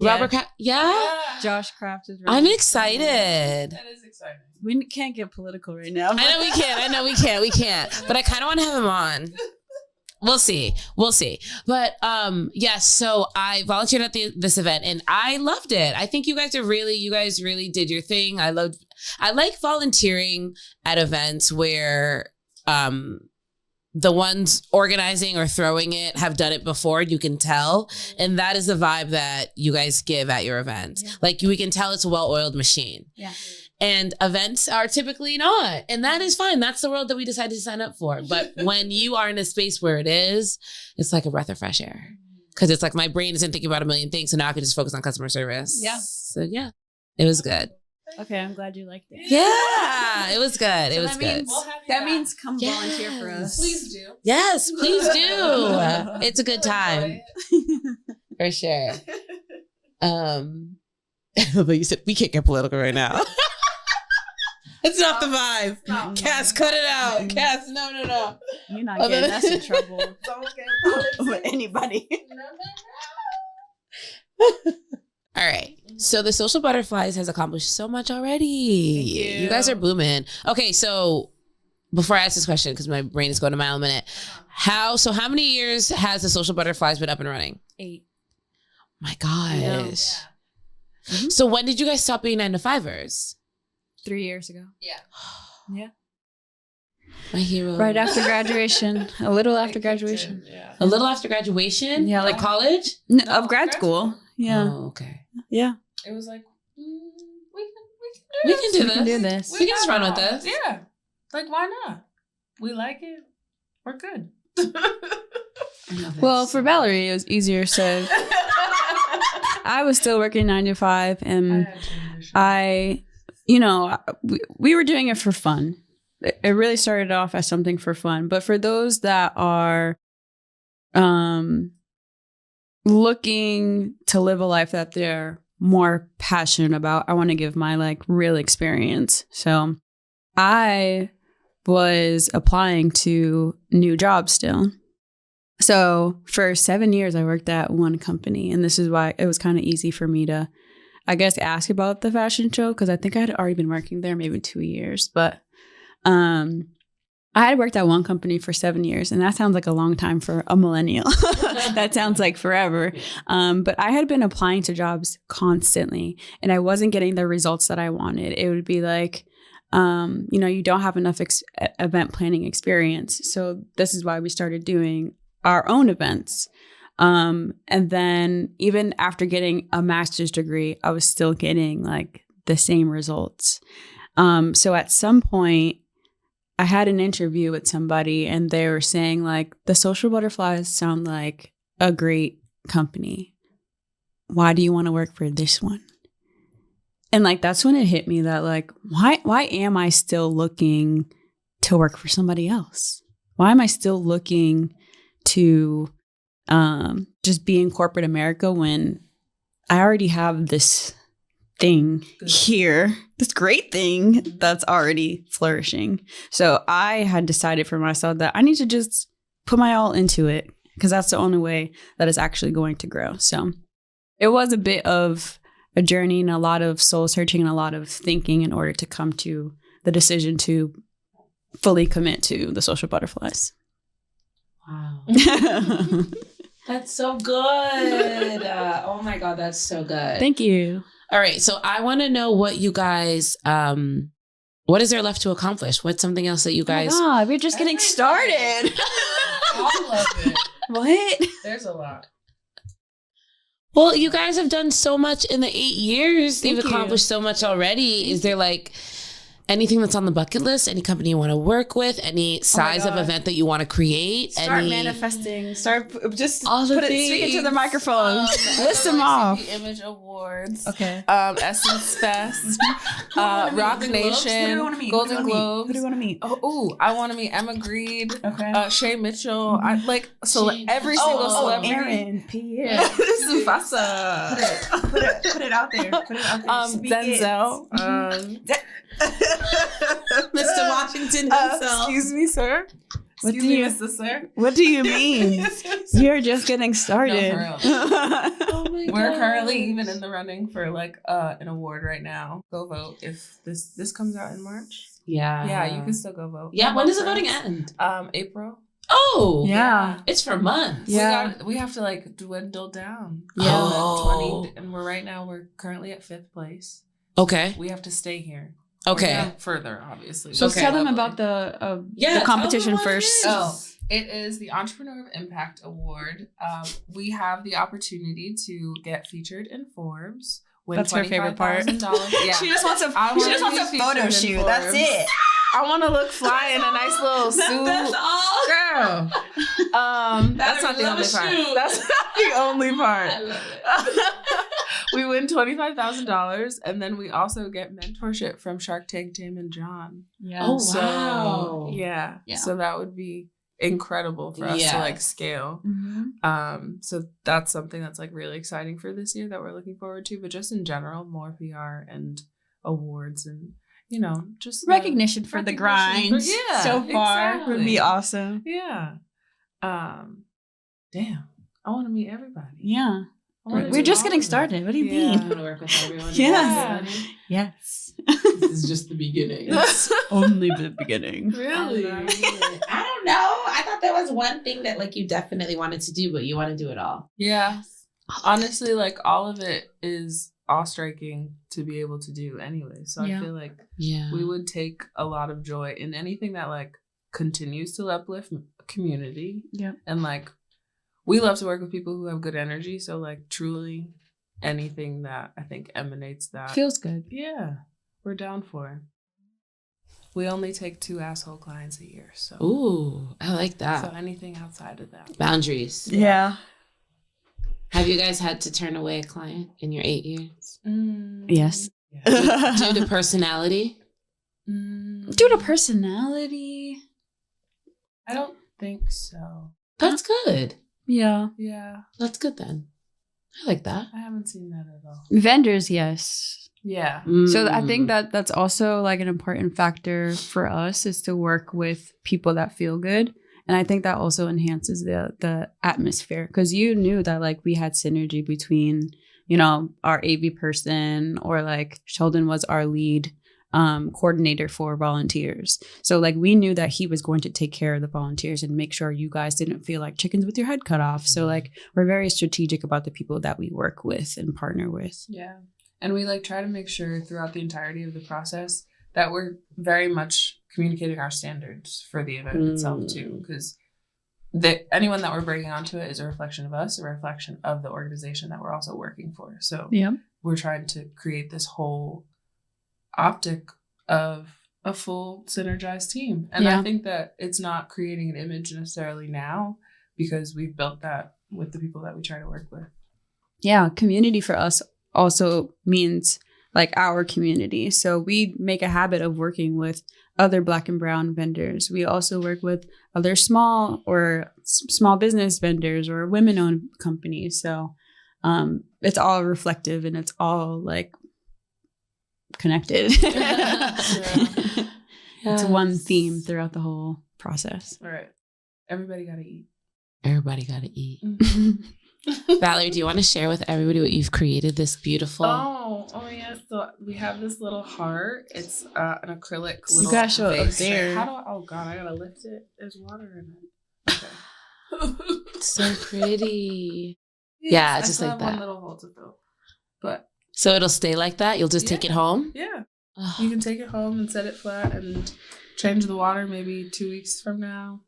Robert Kraft? Yeah? Josh Kraft is really I'm excited. That is exciting. We can't get political right now. I know we can't. But I kind of want to have him on. We'll see. But yes, so I volunteered at this event and I loved it. I think you guys really did your thing. I like volunteering at events where the ones organizing or throwing it have done it before. You can tell. And that is the vibe that you guys give at your events. Yeah. Like we can tell it's a well-oiled machine. Yeah. And events are typically not. And that is fine. That's the world that we decided to sign up for. But when you are in a space where it is, it's like a breath of fresh air. Because it's like my brain isn't thinking about a million things. So now I can just focus on customer service. Yeah. So yeah, it was good. Okay, I'm glad you liked it. Yeah, it was good. It was good. That means come volunteer for us. Please do. Yes, please do. It's a good time. For sure. But you said we can't get political right now. It's not the vibe. No. Cass, cut it out. Cass, no. You're not getting us in trouble Don't get politics. with anybody. All right. So the Social Butterflies has accomplished so much already. Thank you. Guys are booming. Okay, so before I ask this question, because my brain is going a mile a minute, how many years has the Social Butterflies been up and running? 8. My gosh. Yeah. Mm-hmm. So when did you guys stop being 9-to-5ers? 3 years ago. Yeah. Yeah. My hero. Right after graduation. A little after graduation. Yeah. A little after graduation? Yeah, Like college? No, No, of grad school. Yeah. Oh, okay. Yeah. It was like, We can do We can do this. this. We can just run with this. Yeah. Like, why not? We like it. We're good. Well, for Valerie, it was easier said. I was still working 9 to 5 and we were doing it for fun. It really started off as something for fun. But for those that are looking to live a life that they're more passionate about, I want to give my real experience. So I was applying to new jobs still. So for 7 years, I worked at one company, and this is why it was kind of easy for me to, I guess, ask about the fashion show, because I think I had already been working there maybe 2 years. But I had worked at one company for 7 years, and that sounds like a long time for a millennial. That sounds like forever. But I had been applying to jobs constantly, and I wasn't getting the results that I wanted. It would be like, you don't have enough event planning experience. So this is why we started doing our own events. And then even after getting a master's degree, I was still getting the same results. So at some point, I had an interview with somebody and they were saying the Social Butterflies sound like a great company. Why do you want to work for this one? And that's when it hit me that why am I still looking to work for somebody else? Why am I still looking to just be in corporate America when I already have this thing here, this great thing that's already flourishing? So I had decided for myself that I need to just put my all into it, because that's the only way that it's actually going to grow. So it was a bit of a journey and a lot of soul searching and a lot of thinking in order to come to the decision to fully commit to the Social Butterflies. Wow. That's so good. Oh my God, that's so good. Thank you. All right. So I want to know what you guys, what is there left to accomplish? What's something else that you guys... Oh my God, we're just getting started. All of it. What? There's a lot. Well, you guys have done so much in the 8 years. Thank You've you. accomplished so much already. Is there anything that's on the bucket list? Any company you want to work with? Any size of God. event that you want to create? Start manifesting. Start just All the speak into the things. microphone. List them off. The Image Awards. Okay. Essence Fest. Rock Nation. Golden Globes. Who do you want to meet? Oh, I want to meet Emma Greed. Okay. Shay Mitchell. I every single celebrity. Aaron, Pierre. Mufasa. Put it out there. Put it out there. Speak Denzel. it. Mr. Washington himself. Excuse me, sir. What Excuse do me, you- Miss Sister. What do you mean? You're just getting started. No, for Oh my god. We're currently even in the running for like an award right now. Go vote if this comes out in March. Yeah. Yeah, you can still go vote. Yeah, Go when vote does the for voting us. end? April. Oh. Yeah. It's for months. Yeah. We have to like dwindle down. Yeah. Oh. 20, and we're currently at 5th place. Okay. We have to stay here. Okay. Or go further, obviously. So Okay. tell them about the competition tell them what it first. is. Oh, it is the Entrepreneur of Impact Award. We have the opportunity to get featured in Forbes. Win That's her favorite part. $25,000. Yeah. She just wants a I wanna she just wants be a photo featured in shoot. That's Forbes. it. I want to look fly in a nice little suit. That's all. Girl. That's not the love only a part. shoot. That's not the only part. I love it. We win $25,000, and then we also get mentorship from Shark Tank Tim and John. Yeah. Oh, So, wow. yeah. Yeah. So that would be incredible for us to like Yes. scale. Mm-hmm. So that's something that's like really exciting for this year that we're looking forward to. But just in general, more PR and awards and just the Recognition for the recognition grind for- yeah, so far would exactly. be awesome. Yeah. Damn. I want to meet everybody. Yeah. I wanna We're do just all getting of it. started. What do you Yeah. I mean? want to work with everyone. Yeah. Yeah. Yes. This is just the beginning. Only the beginning. Really? I don't know. I thought there was one thing that like you definitely wanted to do, but you want to do it all. Yeah. Honestly, like all of it is awe-striking to be able to do anyway. So Yeah. I feel like Yeah. we would take a lot of joy in anything that like continues to uplift community. Yep. And like we love to work with people who have good energy. So like truly anything that I think emanates that. Feels good. Yeah. We're down for. We only take 2 asshole clients a year. So Ooh, I like that. so anything outside of that. Boundaries. Yeah. Have you guys had to turn away a client in your 8 years? Yes. Yeah. Due to personality? Due to personality. I don't think so. That's good. Yeah. Yeah. That's good then. I like that. I haven't seen that at all. Vendors, yes. Yeah. So I think that that's also like an important factor for us is to work with people that feel good. And I think that also enhances the atmosphere because you knew that like we had synergy between, our AV person or like Sheldon was our lead coordinator for volunteers. So like we knew that he was going to take care of the volunteers and make sure you guys didn't feel like chickens with your head cut off. So like we're very strategic about the people that we work with and partner with. Yeah. And we like try to make sure throughout the entirety of the process that we're very much communicating our standards for the event itself too. Because anyone that we're bringing onto it is a reflection of us, a reflection of the organization that we're also working for. So Yeah. we're trying to create this whole optic of a full synergized team. And Yeah. I think that it's not creating an image necessarily now because we've built that with the people that we try to work with. Yeah. Community for us also means like our community. So we make a habit of working with other Black and brown vendors. We also work with other small business vendors or women-owned companies. So it's all reflective and it's all like connected. It's one theme throughout the whole process. All right. Everybody got to eat. Everybody got to eat. Valerie, do you want to share with everybody what you've created? This beautiful. Oh yeah. So we have this little heart. It's an acrylic little. You gotta show it up vase. there. Oh god, I gotta lift it. There's water in it. Okay. So pretty. Yes, Yeah, I just still like have one that. little hole to fill. But So it'll stay like that? You'll just take it home? yeah, Ugh. you can take it home and set it flat and change the water maybe 2 weeks from now.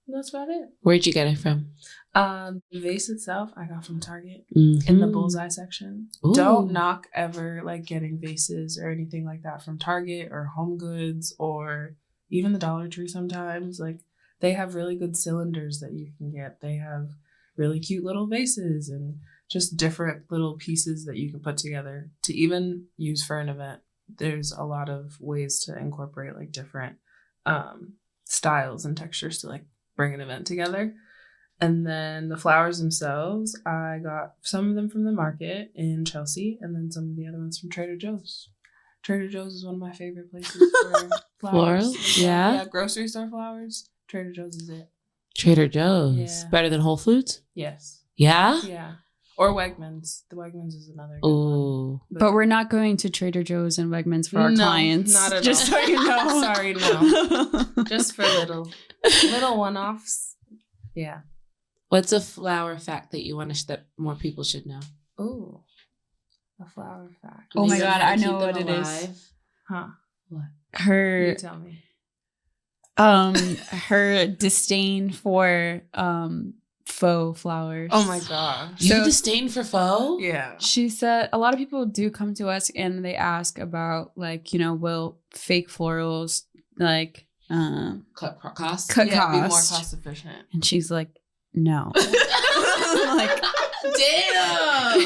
And that's about it. Where'd you get it from? The vase itself I got from Target. Mm-hmm. In the bullseye section. Ooh. Don't knock ever like getting vases or anything like that from Target or Home Goods or even the Dollar Tree sometimes. Like they have really good cylinders that you can get. They have really cute little vases and just different little pieces that you can put together to even use for an event. There's a lot of ways to incorporate like different styles and textures to like bring an event together. And then the flowers themselves, I got some of them from the market in Chelsea and then some of the other ones from Trader Joe's. Trader Joe's is one of my favorite places for flowers. Floral? Yeah. Yeah, grocery store flowers. Trader Joe's is it. Trader Joe's. Yeah. Better than Whole Foods? Yes. Yeah? Yeah. Or Wegmans. The Wegmans is another good Ooh. one. But we're not going to Trader Joe's and Wegmans for our No, clients. not at Just all. so you know. Sorry, no. Just for little one-offs. Yeah. What's a flower fact that you want that more people should know? Ooh. A flower fact. Oh my Maybe God, how to I know keep them what it is. alive? Huh. What? You Her tell me. her disdain for faux flowers. Oh my gosh. You So- disdain for faux? Yeah. She said a lot of people do come to us and they ask about like, will fake florals like Cut costs? cut Yeah, be more cost? cost efficient. And she's like, no. Like, damn.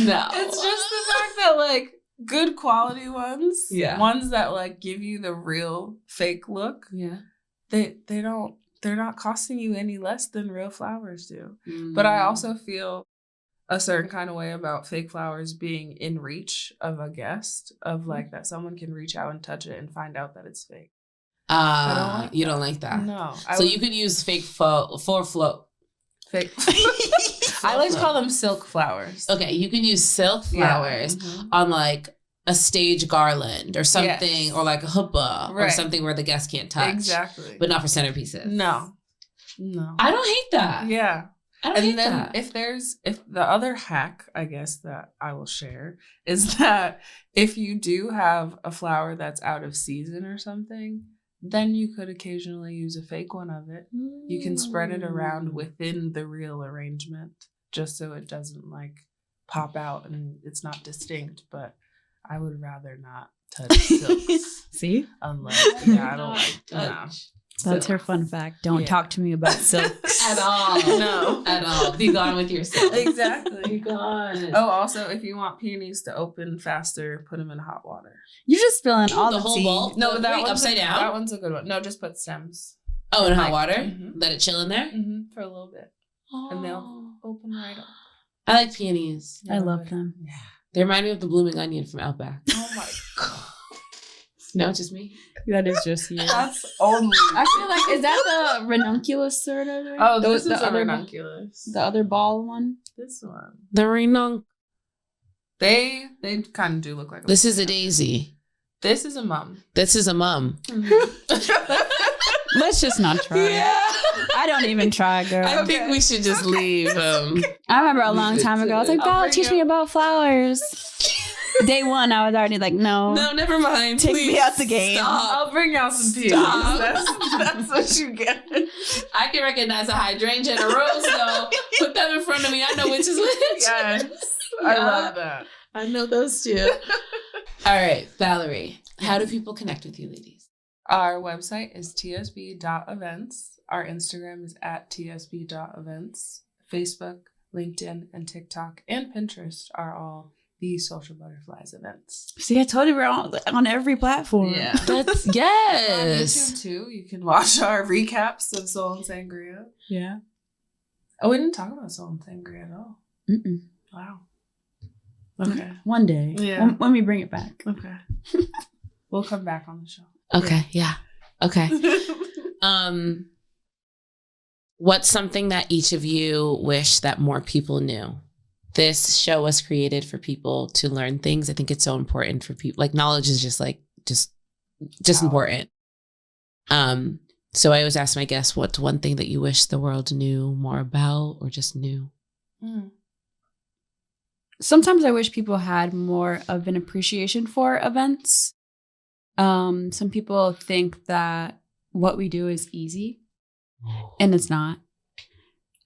No. It's just the fact that like good quality ones, Yeah. ones that like give you the real fake look, Yeah. they're not costing you any less than real flowers do. But I also feel a certain kind of way about fake flowers being in reach of a guest, of like that someone can reach out and touch it and find out that it's fake. I don't like you that. don't like that. No. So you could use fake faux for flow. fake. I like to call them silk flowers. Okay, you can use silk flowers on like a stage garland or something, Yes. or like a huppah or Right. something where the guest can't touch. Exactly. But not for centerpieces. No. I don't hate that. Yeah. I don't hate And then that. if the other hack, I guess, that I will share is that if you do have a flower that's out of season or something, then you could occasionally use a fake one of it. You can spread it around within the real arrangement just so it doesn't like pop out and it's not distinct. But I would rather not touch silks See? unless I don't like touch. That's her fun fact. Don't Yeah. talk to me about silks. At all. No. At all. Be gone with your silk. Be Exactly. gone. Oh, also, if you want peonies to open faster, put them in hot water. You're just spilling all The the whole tea. bowl? No, Wait, that one's upside down? That one's a good one. No, just put stems. Oh, in hot Like- water? Mhm. Let it chill in there? For a little bit. And they'll open right up. I like peonies. I love them. Yeah. They remind me of the blooming onion from Outback. Oh my god. No, just me. That is just you. That's only. I feel like, is that the ranunculus sort of? Right? Oh, this the is a other, ranunculus. the other ball one. This one. The renunc. They kind of do look like. This is a daisy. This is a mum. This is a mum. Let's just not try. I don't even try, girl. I think we should just leave. I remember a long time ago, I was like, I'll Val, bring teach you- me about flowers. Day one, I was already like, no. No, never mind. Take Please me out the game. Stop. I'll bring y'all some peonies. Stop. That's what you get. I can recognize a hydrangea and a rose, though. Put them in front of me. I know which is which. Yes. I Yeah. love that. I know those two. All right, Valerie. How do people connect with you, ladies? Our website is tsb.events. Our Instagram is at tsb.events. Facebook, LinkedIn, and TikTok and Pinterest are all the Social Butterflies events. See, I told you we're on every platform. Yeah. That's On yes. YouTube too, you can watch our recaps of Soul and Sangria. Yeah. Oh, we didn't talk about Soul and Sangria at all. Mm-mm. Wow. Okay. One day. Yeah. When we bring it back. Okay. We'll come back on the show. Okay, yeah. Okay. What's something that each of you wish that more people knew? This show was created for people to learn things. I think it's so important for people. Like knowledge is just important. So I always ask my guests, what's one thing that you wish the world knew more about or just knew? Sometimes I wish people had more of an appreciation for events. Some people think that what we do is easy, and it's not.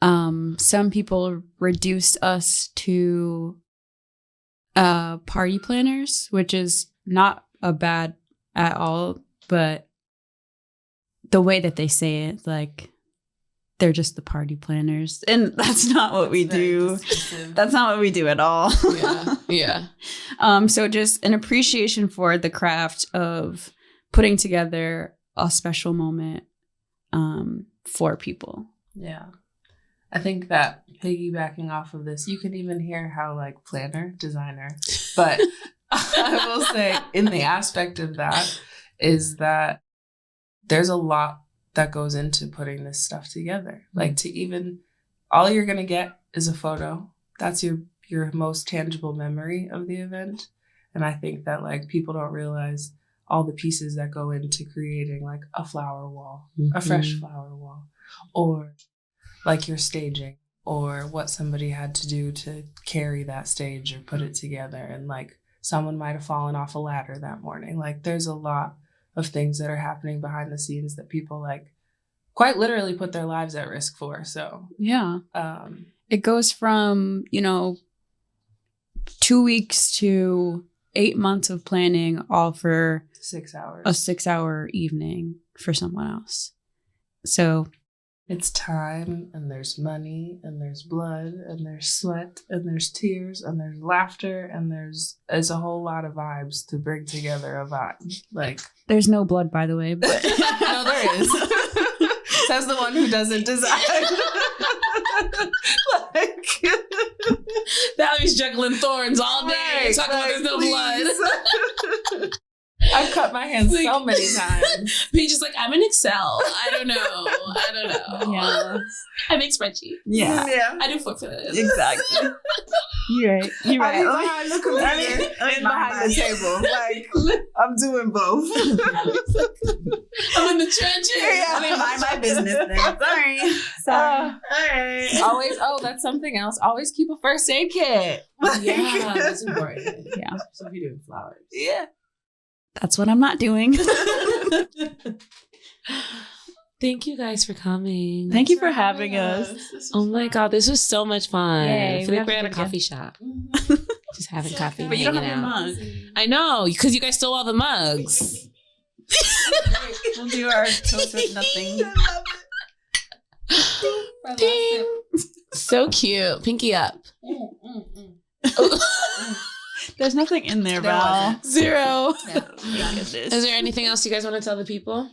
Some people reduce us to party planners, which is not a bad at all, but the way that they say it, like they're just the party planners, and that's not what we do. That's not what we do at all. Yeah. So just an appreciation for the craft of putting together a special moment for people. Yeah. I think that piggybacking off of this, you can even hear how like planner, designer, but I will say in the aspect of that is that there's a lot that goes into putting this stuff together. Like to even, all you're going to get is a photo. That's your most tangible memory of the event. And I think that like people don't realize all the pieces that go into creating like a flower wall, a fresh flower wall, or like your staging, or what somebody had to do to carry that stage or put it together. And like someone might have fallen off a ladder that morning. Like there's a lot of things that are happening behind the scenes that people like quite literally put their lives at risk for. So yeah, it goes from, 2 weeks to 8 months of planning, all for 6 hours, a 6-hour evening for someone else. So it's time, and there's money, and there's blood, and there's sweat, and there's tears, and there's laughter, and it's a whole lot of vibes to bring together a vibe. Like there's no blood, by the way, but no, there is. Says the one who doesn't design. Like Valerie's juggling thorns all day. Talking about there's no blood. I've cut my hands so many times. Paige is like, I'm in Excel. I don't know. Yeah. I make spreadsheets. Yeah. I do flips. Exactly. You're right. I'm behind the computer and behind the table. Like I'm doing both. I'm in the trenches. I mean, mind my business then. Sorry. All right. Always. Oh, that's something else. Always keep a first aid kit. Yeah, that's important. Yeah. So if you're doing flowers. Yeah. That's what I'm not doing. Thank you guys for coming. Thank you for having us. Oh my God, this was so much fun. Yay, I feel like we're at a coffee shop. Just having coffee. But you don't have hanging your out. mug. I know, because you guys stole all the mugs. We'll do our toast with nothing. Ding. So cute. Pinky up. There's nothing in there, Val. Zero. Is Is there anything else you guys want to tell the people?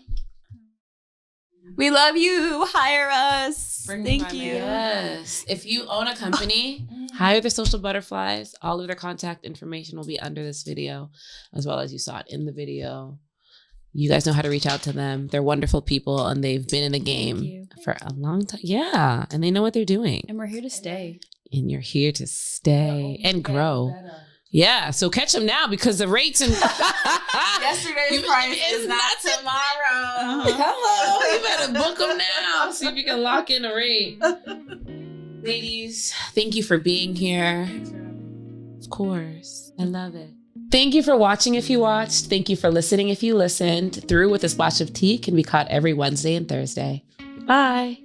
We love you. Hire us. Bring Thank my you. man. Yes. If you own a company, hire the Social Butterflies. All of their contact information will be under this video, as well as you saw it in the video. You guys know how to reach out to them. They're wonderful people, and they've been in the game for a long time. Yeah, and they know what they're doing. And we're here to stay. And you're here to stay and grow. Yeah, so catch them now because the rates and Yesterday's price is not tomorrow. Hello, you better book them now. See if you can lock in a rate. Ladies, thank you for being here. Of course, I love it. Thank you for watching if you watched. Thank you for listening if you listened. Through with a Splash of Tea can be caught every Wednesday and Thursday. Bye.